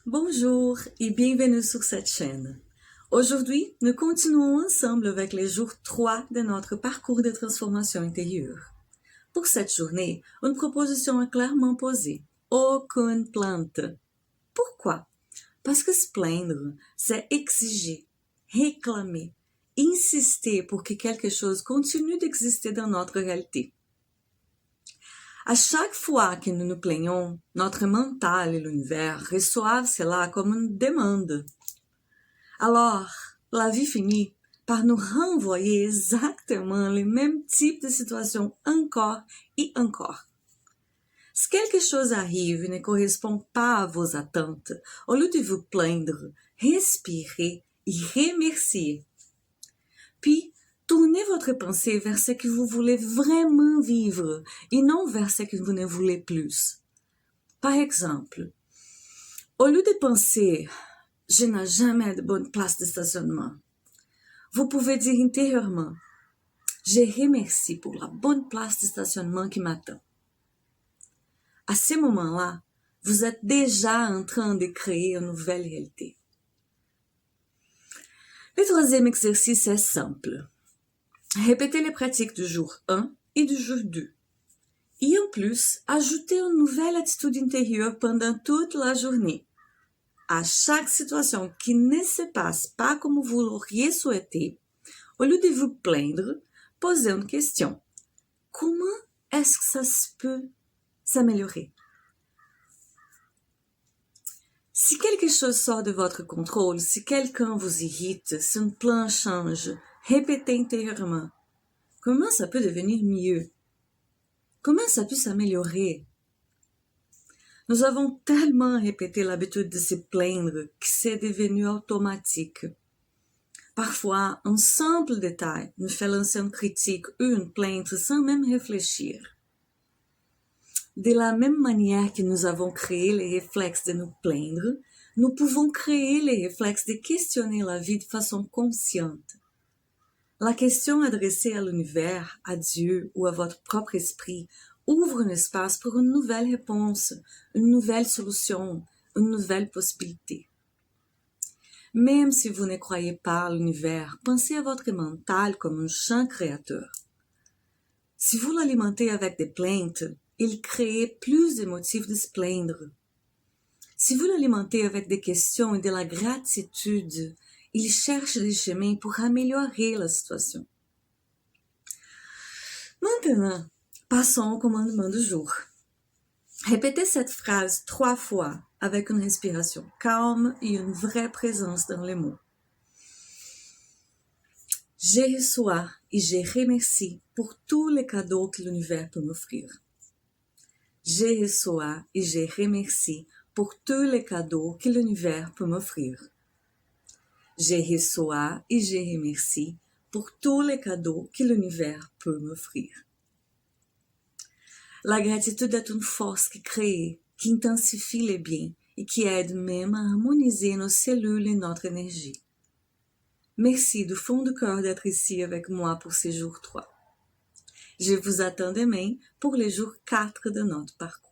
Bonjour et bienvenue sur cette chaîne. Aujourd'hui, nous continuons ensemble avec les jours 3 de notre parcours de transformation intérieure. Pour cette journée, une proposition est clairement posée. Aucune plainte. Pourquoi? Parce que se plaindre, c'est exiger, réclamer, insister pour que quelque chose continue d'exister dans notre réalité. À chaque fois que nous nous plaignons, notre mental et l'univers reçoivent cela comme une demande. Alors, la vie finit par nous renvoyer exactement le même type de situation encore et encore. Si quelque chose arrive et ne correspond pas à vos attentes, au lieu de vous plaindre, respirez et remerciez. Puis, tournez votre pensée vers ce que vous voulez vraiment vivre et non vers ce que vous ne voulez plus. Par exemple, au lieu de penser « je n'ai jamais de bonne place de stationnement », vous pouvez dire intérieurement « je remercie pour la bonne place de stationnement qui m'attend ». À ce moment-là, vous êtes déjà en train de créer une nouvelle réalité. Le troisième exercice est simple. Répétez les pratiques du jour 1 et du jour 2. Et en plus, ajoutez une nouvelle attitude intérieure pendant toute la journée. À chaque situation qui ne se passe pas comme vous l'auriez souhaité, au lieu de vous plaindre, posez une question. Comment est-ce que ça se peut s'améliorer? Si quelque chose sort de votre contrôle, si quelqu'un vous irrite, si un plan change, répétez intérieurement. Comment ça peut devenir mieux? Comment ça peut s'améliorer? Nous avons tellement répété l'habitude de se plaindre que c'est devenu automatique. Parfois, un simple détail nous fait lancer une critique ou une plainte sans même réfléchir. De la même manière que nous avons créé les réflexes de nous plaindre, nous pouvons créer les réflexes de questionner la vie de façon consciente. La question adressée à l'univers, à Dieu ou à votre propre esprit ouvre un espace pour une nouvelle réponse, une nouvelle solution, une nouvelle possibilité. Même si vous ne croyez pas à l'univers, pensez à votre mental comme un champ créateur. Si vous l'alimentez avec des plaintes, il crée plus de motifs de se plaindre. Si vous l'alimentez avec des questions et de la gratitude, il cherche des chemins pour améliorer la situation. Maintenant, passons au commandement du jour. Répétez cette phrase 3 fois avec une respiration calme et une vraie présence dans les mots. Je reçois et je remercie pour tous les cadeaux que l'univers peut m'offrir. Je reçois et je remercie pour tous les cadeaux que l'univers peut m'offrir. Je reçois et je remercie pour tous les cadeaux que l'univers peut m'offrir. La gratitude est une force qui crée, qui intensifie les biens et qui aide même à harmoniser nos cellules et notre énergie. Merci du fond du cœur d'être ici avec moi pour ce jour 3. Je vous attends demain pour le jour 4 de notre parcours.